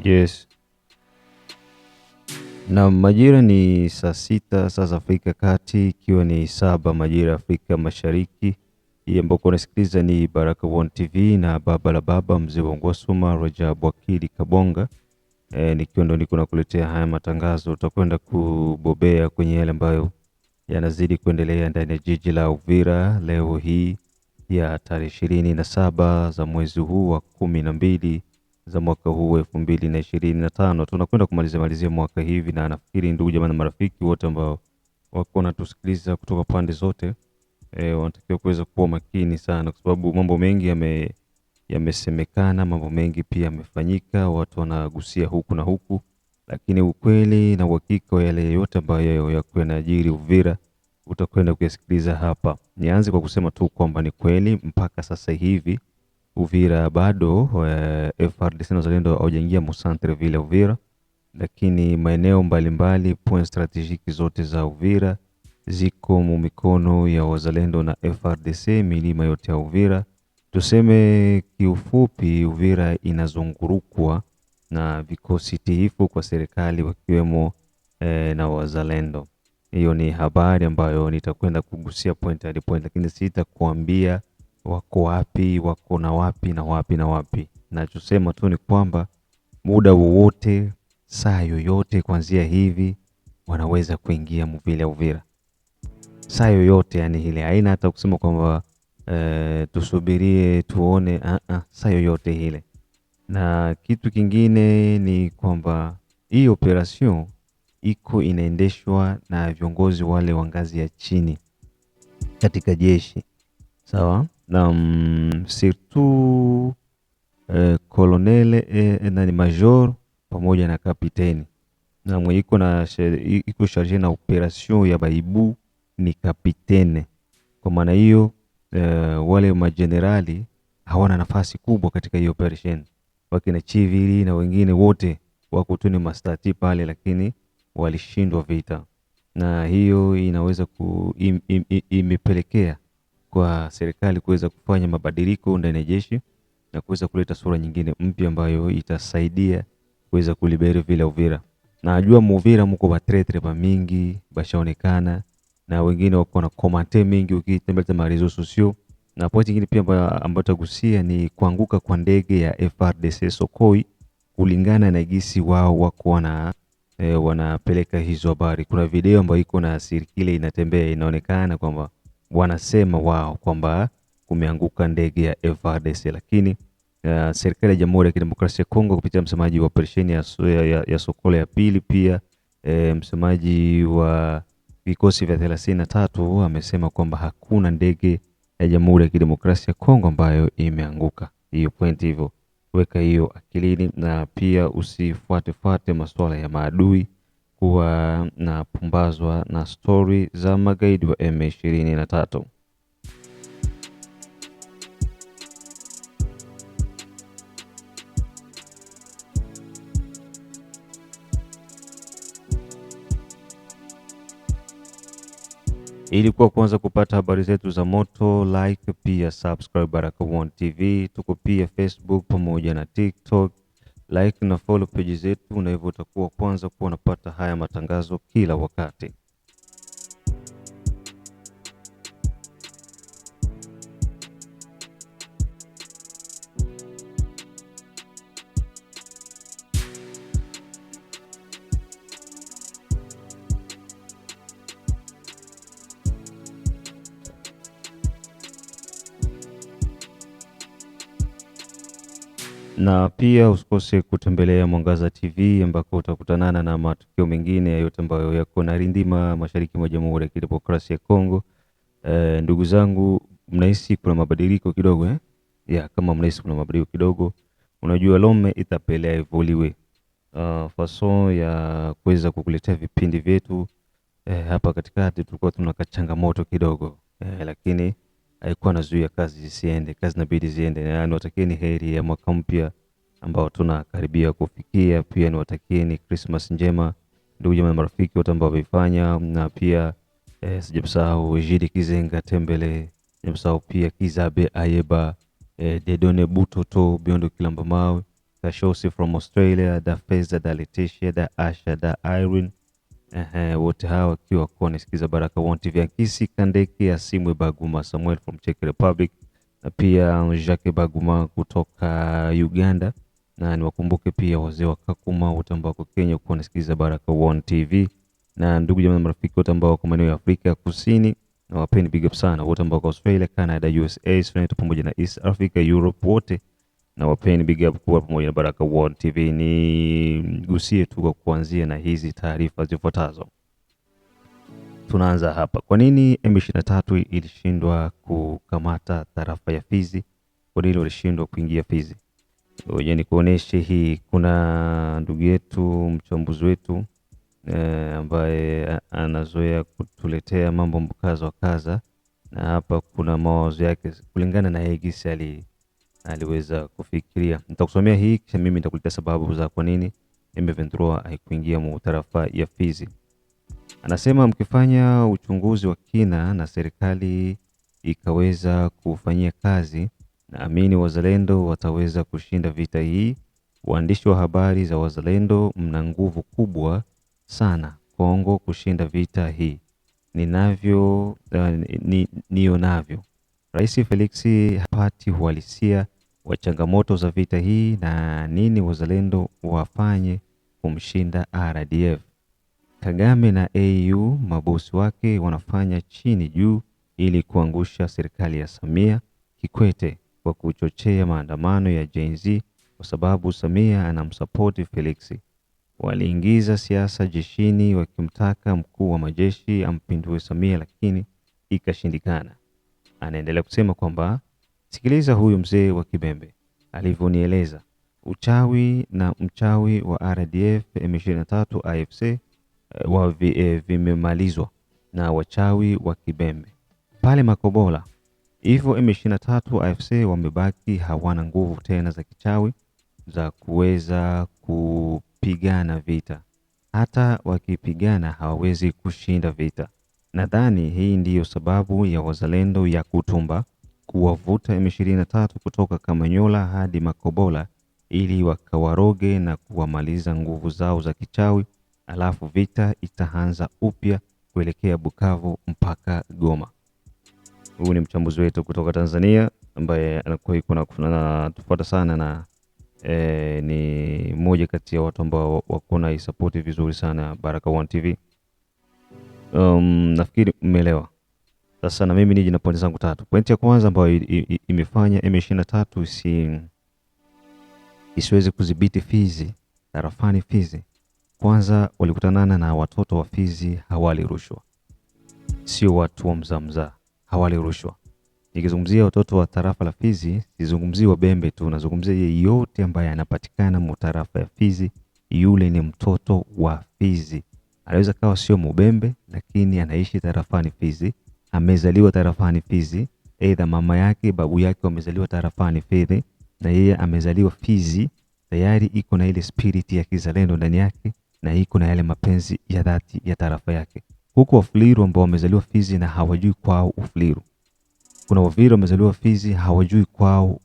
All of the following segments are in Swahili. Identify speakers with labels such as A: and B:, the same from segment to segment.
A: Yes. Na majira ni saa sita saa za Afrika Kati, ikiwa ni saba majira ya Afrika Mashariki. Hii ambao unasikiliza ni Baraka One TV na baba la baba mzee wa Ngwasuma Rajab Wakili Kabonga. Nikiwa ndo niko nakuletea haya matangazo. Utakwenda kubobea kwenye yale ambayo yanazidi kuendelea ndani ya jiji la Uvira leo hii ya tarehe 27 za mwezi huu wa 12 za mwaka huu 2025. Tunakwenda kumalizia mwaka hivi, na nafikiri ndugu jamaa na marafiki wote ambao wako wanatusikiliza kutoka pande zote wanatakiwa kuweza kuwa makini sana, kwa sababu mambo mengi yamesemekana, mambo mengi pia yamefanyika, watu wanagusia huku na huku, lakini ukweli na uhakika wa yale yote ambayo yako yanajiri Uvira utakwenda kuyasikiliza hapa. Nianze kwa kusema tu kwamba ni kweli mpaka sasa hivi Uvira bado FARDC na wazalendo hawajaingia Musantre vile Uvira, lakini maeneo mbalimbali point strategic zote za Uvira ziko mu mikono ya wazalendo na FARDC, milima yote ya Uvira. Tuseme kiufupi, Uvira inazungurukwa na vikosi tiifu kwa serikali wakiwemo na wazalendo. Hiyo ni habari ambayo nitakwenda kugusia point hadi point, lakini sitakuambia wako wapi, wako na wapi na wapi na wapi. Nachosema tu ni kwamba muda wowote, saa yoyote kuanzia hivi wanaweza kuingia mvile Uvira. Saa yoyote, yani ile haina hata kusema kwamba tusubirie tuone, saa yoyote ile. Na kitu kingine ni kwamba hii operation iko inaendeshwa na viongozi wale wa ngazi ya chini katika jeshi, sawa, na surtout kolonele na ni major pamoja na kapiteni, na mwenye iko charge na operation ya baibu ni kapitene. Kwa maana hiyo wale majenerali hawana nafasi kubwa katika hiyo operation, wakina chivili na wengine wote wako tu ni mastati pale, lakini walishindwa vita, na hiyo inaweza imepelekea kwa serikali kuweza kufanya mabadiliko ndani ya jeshi na kuweza kuleta sura nyingine mpya ambayo itasaidia kuweza kulibere vile Uvira. Najua Uvira mko batretre ba mingi bashaonekana, na wengine wako na komante mingi ukitembelea marezo sosio. Na point nyingine pia ambayo tagusia ni kuanguka kwa ndege ya FARDC Sokoi, kulingana na gisi wao wako wanapeleka hizo habari. Kuna video ambayo iko na sirikile inatembea, inaonekana kwamba wanasema wao kwamba kumeanguka ndege ya FARDC, lakini serikali ya Jamhuri ya Kidemokrasia ya Kongo kupitia msemaji wa operesheni ya Sokola ya pili, pia msemaji wa vikosi vya 33 amesema kwamba hakuna ndege ya Jamhuri ya Kidemokrasia ya Kongo ambayo imeanguka. Hiyo point hivyo, weka hiyo akilini, na pia usifuate masuala ya maadui kuwa na pumbazwa na story za magaidi wa M23. Ili kwa kwanza kupata habari zetu za moto, like pia subscribe Baraka One TV. Tuko pia Facebook pamoja na TikTok. Like na follow page zetu, na hivyo utakuwa kwanza kuwa unapata haya matangazo kila wakati. Na pia usikose kutembelea Mwangaza TV ambako utakutanana na matukio mengine yote ambayo yako na rindima mashariki mwa Jamhuri ya Kidemokrasia ya Kongo. Ndugu zangu, mnahisi kuna mabadiliko kidogo kama mnahisi kuna mabadiliko kidogo, unajua Lome itapelea evoluwe fason ya kuweza kukuletea vipindi vyetu. Hapa katikati tulikuwa tuna changamoto kidogo, lakini haikuwa nazuia kazi zisiende, kazi inabidi ziende. Na niwatakieni heri ya mwaka mpya ambao tunakaribia kufikia. Pia niwatakieni Christmas njema ndugu jamaa na marafiki wote ambao wameifanya, na pia sijamsahau Jidi Kizenga Tembele, sijamsahau pia Kizabe Ayeba, Dedone Butoto Biondo Kilamba Mawe. Kashosi from Australia, da Feza, da Letitia, da Asha, da Irene, wote hawa wakiwa wanasikiza Baraka One TV. Ankisi Kandeke, Asimwe Baguma Samuel from Czech Republic, na pia Jacques Baguma kutoka Uganda, na niwakumbuke pia wazee wa Kakuma wote ambao wako Kenya kwa wanasikiza Baraka One TV, na ndugu jamaa na marafiki wote ambao wako maeneo ya Afrika Kusini na wapeni big up sana, wote ambao wako Australia, Canada, USA, Australia pamoja na East Africa, Europe, wote na wapeni big up kwa pamoja na Baraka One TV. Ni gusie tu kwa kuanzia na hizi taarifa zifuatazo. Tunaanza hapa. Kwa nini M23 ilishindwa kukamata tarafa ya Fizi? Kwa nini walishindwa kuingia Fizi? Ngoja nikuoneshe hii. Kuna ndugu yetu mchambuzi wetu ambaye anazoea kutuletea mambo mkazo wa kaza, na hapa kuna mawazo yake kulingana na yeye gisi aliweza kufikiria. Nitakusomea hii kisha mimi nitakuletea sababu za kwa nini M23 haikuingia mu tarafa ya Fizi. Anasema mkifanya uchunguzi wa kina na serikali ikaweza kufanyia kazi, naamini wazalendo wataweza kushinda vita hii. Waandishi wa habari za wazalendo mna nguvu kubwa sana Kongo kushinda vita hii. Nionavyo Rais Felix hapati uhalisia wa changamoto za vita hii na nini wazalendo wafanye kumshinda RDF. Kagame na AU mabosi wake wanafanya chini juu ili kuangusha serikali ya Samia Kikwete kwa kuchochea maandamano ya Gen Z kwa sababu Samia anamsupport Felix. Waliingiza siasa jeshini wakimtaka mkuu wa majeshi ampindue Samia lakini ikashindikana. Anaendelea kusema kwamba sikiliza huyu mzee wa Kibembe alivyonieleza, uchawi na mchawi wa RDF M23 AFC vimemalizwa na wachawi wa Kibembe pale Makobola. Hivyo M23 AFC wamebaki hawana nguvu tena za kichawi za kuweza kupigana vita. Hata wakipigana hawawezi kushinda vita. Nadhani hii ndiyo sababu ya wazalendo ya Kutumba kuwavuta M23 kutoka Kamanyola hadi Makobola ili wakawaroge na kuwamaliza nguvu zao za kichawi, alafu vita itaanza upya kuelekea Bukavu mpaka Goma. Huu ni mchambuzi wetu kutoka Tanzania ambaye anakuwa anatufuata sana na ni mmoja kati ya watu ambao wako na support vizuri sana Baraka One TV. Nafikiri umeelewa. Sasa na mimi nije na pointi zangu tatu. Pointi ya kwanza ambayo imefanya M23 isiweze kudhibiti Fizi, tarafani Fizi. Kwanza walikutanana na watoto wa Fizi hawali rushwa. Sio watu wa mzamza, hawali rushwa. Nikizungumzia watoto wa tarafa la Fizi, sizungumzii Wabembe tu, nazungumzia yeyote ambaye anapatikana mu tarafa ya Fizi, yule ni mtoto wa Fizi. Anaweza kawa sio Mbembe lakini anaishi tarafani Fizi, amezaliwa tarafani Fizi, aidha mama yake babu yake wamezaliwa tarafani Fizi na yeye amezaliwa Fizi, tayari iko na ile spirit ya kizalendo ndani yake na iko na yale mapenzi ya dhati ya tarafa yake. Huko Wafuliru ambao wamezaliwa Fizi na hawajui kwao Ufuliru. Kuna Wavira wamezaliwa Fizi hawajui kwao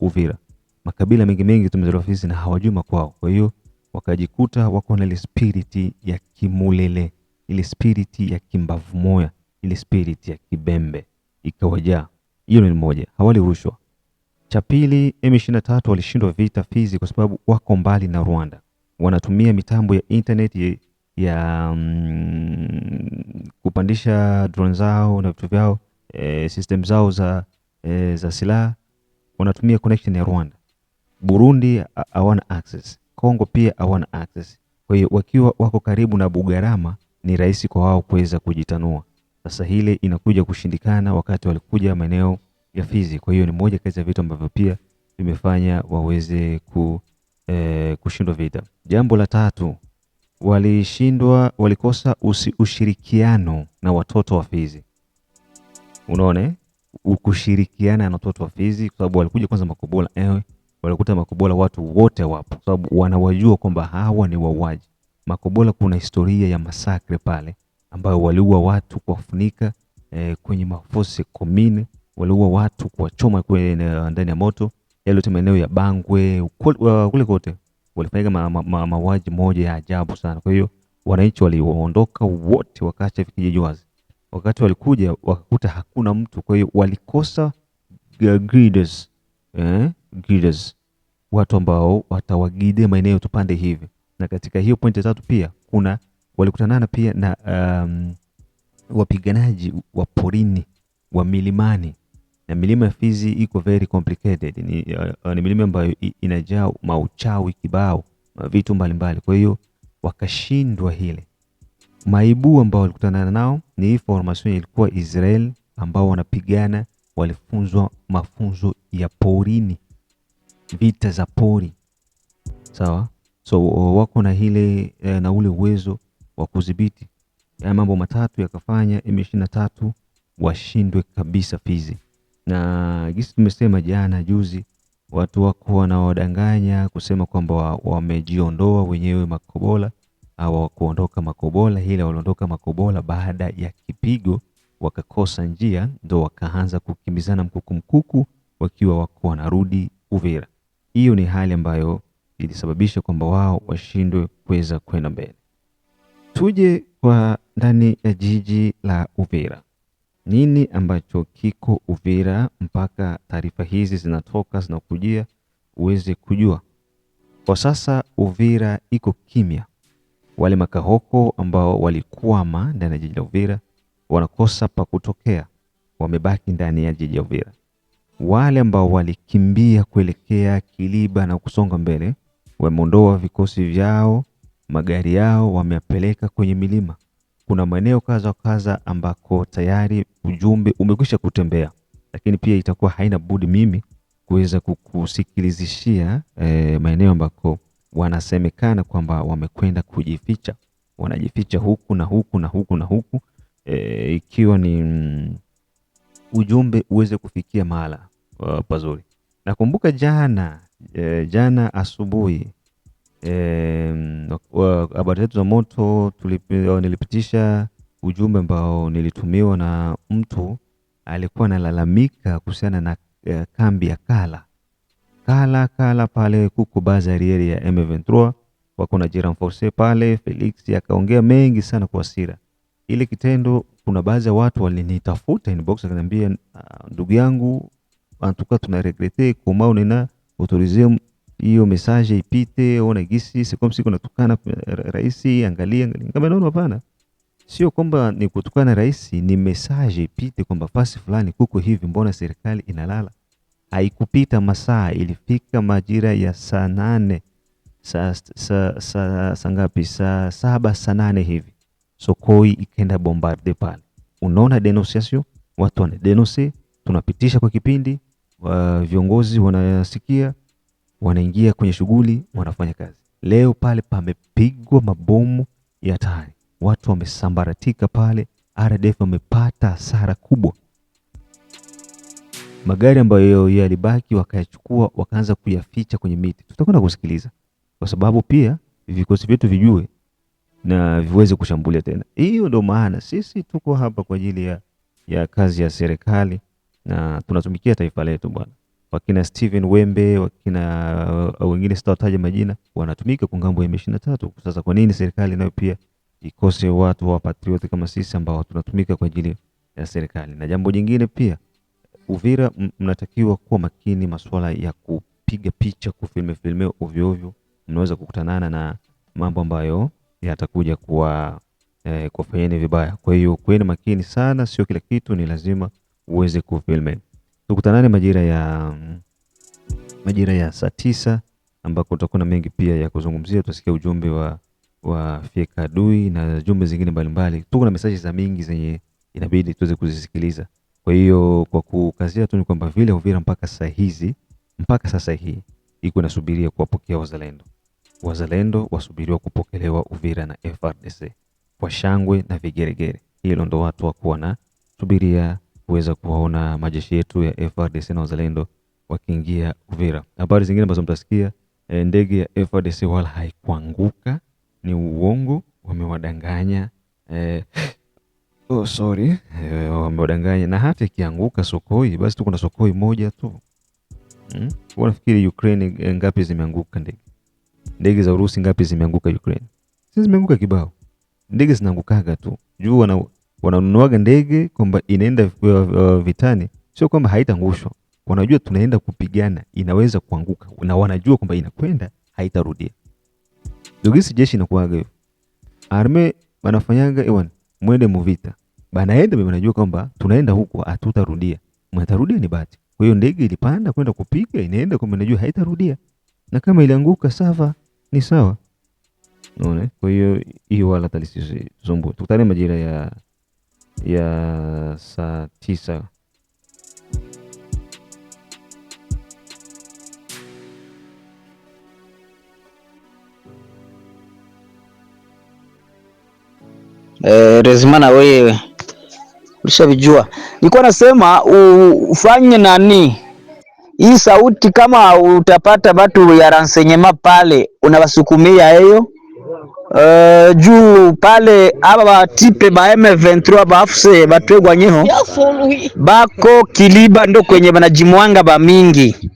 A: Uvira. Makabila mengi tumezaliwa Fizi na hawajui makwao. Kwa hiyo wakajikuta wako na ile spirit ya Kimulele, ile spirit ya Kimbavu Moya, ile spirit ya Kibembe ikawajaa. Hiyo ni moja, hawali rushwa. Cha pili, M23 walishindwa vita Fizi kwa sababu wako mbali na Rwanda. Wanatumia mitambo ya internet ya kupandisha drone zao na vitu vyao, system zao za silaha, wanatumia connection ya Rwanda. Burundi hawana access, Kongo pia hawana access. Kwa hiyo wakiwa wako karibu na Bugarama ni rahisi kwa wao kuweza kujitanua. Sasa hile inakuja kushindikana wakati walikuja maeneo ya Fizi. Kwa hiyo ni moja kati ya vitu ambavyo pia vimefanya waweze kushindwa vita. Jambo la tatu, walikosa ushirikiano na watoto wa Fizi. Unaona, kushirikiana na watoto wa Fizi kwa sababu walikuja kwanza Makobola, walikuta Makobola watu wote wapo kwa sababu wanawajua kwamba hawa ni wauaji. Makobola kuna historia ya masakre pale ambayo waliua watu kwa kufunika kwenye mafosi komine, waliua watu kwa choma ndani ya moto, yale yote maeneo ya Bangwe kule kote walifanya mauaji moja ya ajabu sana. Kwa hiyo wananchi waliondoka wote, wakaacha vijiji wazi. Wakati walikuja wakakuta hakuna mtu, kwa hiyo walikosa greeders, greeders, watu ambao watawagide maeneo tupande hivi. Na katika hiyo pointi tatu pia walikutanana pia na wapiganaji wa porini wa milimani, na milima ya Fizi iko very complicated. Ni milima ambayo inajaa mauchawi kibao, vitu mbalimbali. Kwa hiyo wakashindwa hile. Maibu ambao walikutana nao ni hii formation ilikuwa Israel, ambao wanapigana, walifunzwa mafunzo ya porini, vita za pori. Sawa? So wako na hile na ule uwezo wa kudhibiti. Ya mambo matatu yakafanya M23 washindwe kabisa Fizi. Na gisi tumesema jana juzi, watu wako wanawadanganya kusema kwamba wamejiondoa wenyewe Makobola, au kuondoka Makobola. Hile waliondoka Makobola baada ya kipigo, wakakosa njia, ndo wakaanza kukimbizana mkuku wakiwa wako wanarudi Uvira. Hiyo ni hali ambayo ilisababisha kwamba wao washindwe kuweza kwenda mbele. Tuje kwa ndani ya jiji la Uvira. Nini ambacho kiko Uvira mpaka taarifa hizi zinakujia uweze kujua? Kwa sasa Uvira iko kimya. Wale makahoko ambao walikwama ndani ya jiji la Uvira wanakosa pa kutokea, wamebaki ndani ya jiji la Uvira. Wale ambao walikimbia kuelekea Kiliba na kusonga mbele wameondoa vikosi vyao, magari yao wameyapeleka kwenye milima. Kuna maeneo kaza ambako tayari ujumbe umekwisha kutembea, lakini pia itakuwa haina budi mimi kuweza kukusikilizishia maeneo ambako wanasemekana kwamba wamekwenda kujificha. Wanajificha huku na huku na huku na huku, ikiwa ni ujumbe uweze kufikia mahala pazuri. Nakumbuka jana asubuhi habari zetu za moto nilipitisha ujumbe ambao nilitumiwa na mtu alikuwa analalamika kuhusiana na kambi ya Kala pale kuko bazarieri ya M23, wako na jiranforce pale. Felix akaongea mengi sana kwa hasira. Ile kitendo, kuna baadhi ya watu walinitafuta inbox akaniambia, ndugu yangu, antuka tuna regrete kama unena autorisé hiyo message ipite, ona gisi siku msiku natukana rais, angalia. Kama naona hapana, sio kwamba ni kutukana rais, ni message ipite kwamba fasi fulani kuko hivi, mbona serikali inalala? Haikupita masaa, ilifika majira ya saa 8 saa ngapi, saa 7 saa 8 hivi, Sokoi ikenda bombarde pale. Unaona denunciation, watu wana denonce, tunapitisha kwa kipindi, viongozi wanasikia, wanaingia kwenye shughuli, wanafanya kazi. Leo pale pamepigwa mabomu ya hatari, watu wamesambaratika pale, RDF wamepata hasara kubwa. Magari ambayo yalibaki wakayachukua, wakaanza kuyaficha kwenye miti. Tutakwenda kusikiliza kwa sababu pia vikosi vyetu vijue na viweze kushambulia tena. Hiyo ndio maana sisi tuko hapa kwa ajili ya kazi ya serikali na tunatumikia taifa letu bwana. Wakina Steven Wembe, wakina wengine sitawataja majina, wanatumika kwa ngambo ya M23. Sasa kwa nini serikali nayo pia ikose watu wa patrioti kama sisi ambao tunatumika kwa ajili ya serikali? Na jambo jingine pia, Uvira mnatakiwa kuwa makini masuala ya kupiga picha, kufilme ovyo ovyo. Mnaweza kukutanana na mambo ambayo yatakuja kufanyeni vibaya. Kwa hiyo kuweni makini sana, sio kila kitu ni lazima uweze kufilme. Tukutanane majira ya saa 9 ambako tutakuwa na mengi pia ya kuzungumzia. Tutasikia ujumbe wa Fieka Adui na jumbe zingine mbalimbali. Tuko na message za mingi zenye inabidi tuweze kuzisikiliza. Kwa hiyo kwa kukazia tu ni kwamba vile Uvira mpaka sasa hii iko nasubiria kuwapokea wazalendo. Wazalendo wasubiriwa kupokelewa Uvira na FARDC kwa shangwe na vigeregere. Hilo ndo watu wako na subiria kuweza kuwaona majeshi yetu ya FARDC na wazalendo wakiingia Uvira. Habari zingine ambazo mtasikia, ndege ya FARDC wala haikuanguka, ni uongo, wamewadanganya. Wamewadanganya, na hata ikianguka Sokoi, basi tuko na Sokoi moja tu. Unafikiri Ukraine ngapi zimeanguka ndege? Ndege za Urusi ngapi zimeanguka Ukraine? Sisi zimeanguka kibao. Ndege zinaangukaga tu. Juu wananunuaga ndege kwamba inaenda vitani, sio kwamba haitaangushwa. Wanajua tunaenda kupigana, inaweza kuanguka. Na wanajua kwamba inakwenda haitarudia. Ndio jeshi inakuaga hivyo. Arme wanafanyaga mwende muvita. Banaenda wanajua kwamba tunaenda huko hatutarudia. Mtarudia ni bahati. Kwa hiyo ndege ilipanda kwenda kupiga, inaenda kwa inajua haitarudia. Na kama ilianguka sawa, ni sawa. Unaona? Kwa hiyo wala talisizumbu. Tukutane majira ya saa 9.
B: Rezimana wewe ulishavijua. Nilikuwa nasema ufanye nani hii sauti, kama utapata watu ya renseignement pale unawasukumia hiyo juu pale aba batipe ba M23 bafuse batwegwa nyeho bako Kiliba ndo kwenye banajimwanga ba mingi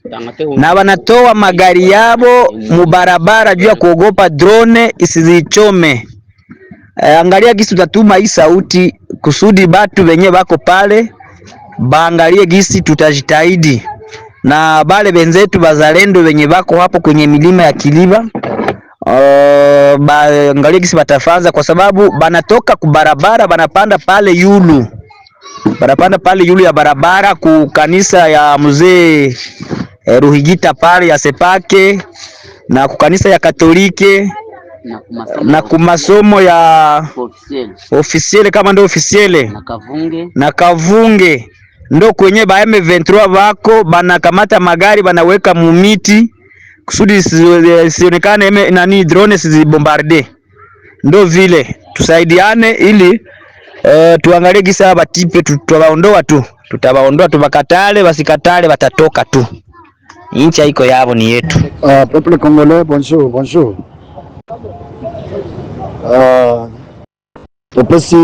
B: na wanatoa magari yabo mubarabara juu ya kuogopa drone isizichome. Angalia gisi tutatuma hii sauti kusudi batu wenye bako pale baangalie gisi tutajitahidi, na bale benzetu bazalendo wenye bako hapo kwenye milima ya Kiliba baangalie gisi batafanza, kwa sababu banatoka kubarabara banapanda pale yulu, banapanda pale yulu ya barabara ku kanisa ya mzee Ruhigita pale ya Sepake na ku kanisa ya Katolike na kumasomo ya ofisiele kama ndo ofisiele na Kavunge ndo kwenye ba M23 bako banakamata magari banaweka mumiti kusudi sionekane nani drone sizibombarde. Ndo vile tusaidiane ili tuangalie gisa batipe tutawaondoa tu, bakatale basikatale batatoka tu. Inchi iko yabo ni yetu.
C: Peuple congolais, bonjour. Topesi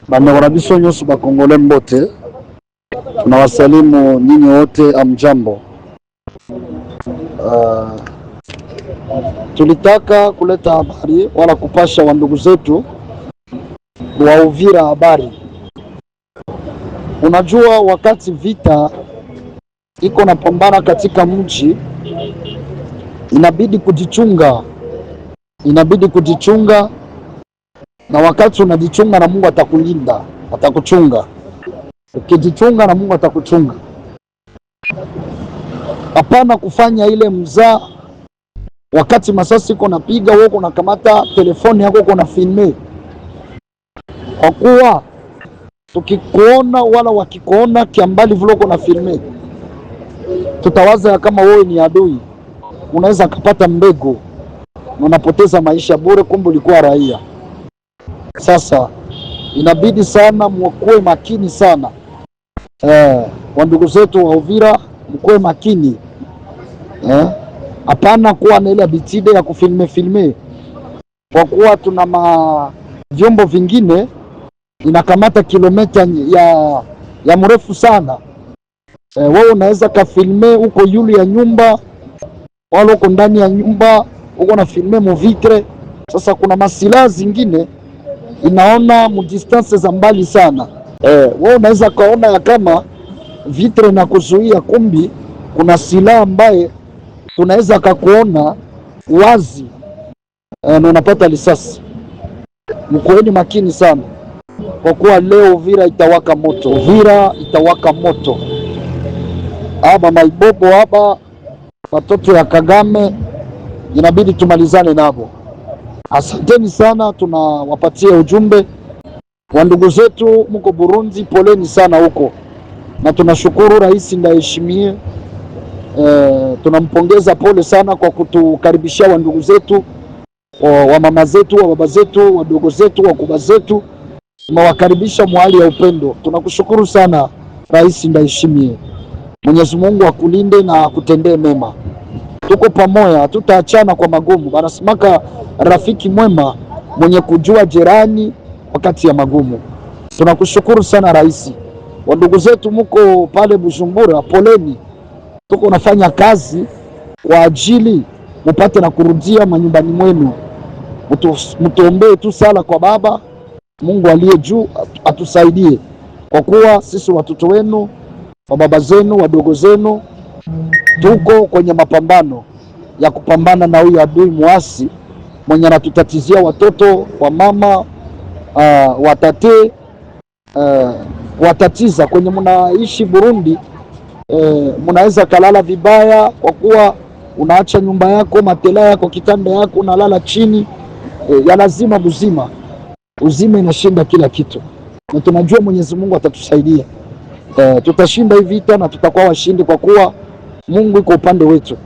C: bandeko na biso nyonso bakongole mbote, tunawasalimu nyinyi wote, amjambo. Tulitaka kuleta habari wala kupasha wandugu zetu wa Uvira habari. Unajua wakati vita iko napambana katika mji, inabidi kujichunga, na wakati unajichunga na Mungu atakulinda, atakuchunga. Ukijichunga na Mungu atakuchunga. Hapana kufanya ile mzaa wakati masasi iko napiga, wewe unakamata telefoni yako uko na filme. Kwa kuwa tukikuona wala wakikuona kiambali vile uko na filme, tutawaza kama wewe ni adui, unaweza kupata mbego na unapoteza maisha bure, kumbe ulikuwa raia. Sasa inabidi sana mkuwe makini sana. Wandugu zetu wa Uvira mkuwe makini. Hapana kuwa na ile bitide ya kufilme, kwa kuwa tuna vyombo vingine inakamata kilomita ya mrefu sana. Wewe unaweza kafilme uko yulu ya nyumba wala uko ndani ya nyumba uko na filme mu vitre. Sasa kuna masilaha zingine inaona mu distance za mbali sana. Wewe unaweza kaona ya kama vitre na kuzuia, kumbi kuna silaha ambaye tunaweza kakuona wazi na unapata risasi. Mkoeni makini sana, kwa kuwa leo Uvira itawaka moto. Aba maibobo haba watoto ya Kagame inabidi tumalizane nabo. Asanteni sana, tunawapatia ujumbe. Wandugu zetu mko Burundi, poleni sana huko, na tunashukuru Rais Ndayishimiye. Tunampongeza, pole sana kwa kutukaribishia wandugu zetu, wa mama zetu, wa baba zetu, wadogo zetu, wakubwa zetu, tumewakaribisha mwali ya upendo. Tunakushukuru sana Rais Ndayishimiye. Mwenyezi Mungu akulinde na akutendee mema. Tuko pamoja, tutaachana kwa magumu. Banasimaka rafiki mwema mwenye kujua jirani wakati ya magumu. Tunakushukuru sana Rais. Wandugu zetu mko pale Bujumbura, poleni. tuko nafanya kazi kwa ajili mupate na kurudia manyumbani mwenu. Mtuombee tu sala kwa Baba Mungu aliye juu atusaidie, kwa kuwa sisi watoto wenu, wa baba zenu, wadogo zenu, tuko kwenye mapambano ya kupambana na huyu adui muasi mwenye anatutatizia watoto wa mama, watate, watatiza kwenye mnaishi Burundi. Mnaweza kalala vibaya kwa kuwa unaacha nyumba yako, matela yako, kitanda yako, unalala chini. Ya lazima buzima, uzima inashinda kila kitu, na tunajua Mwenyezi Mungu atatusaidia. Tutashinda hii vita na tutakuwa washindi, kwa kuwa Mungu iko upande wetu.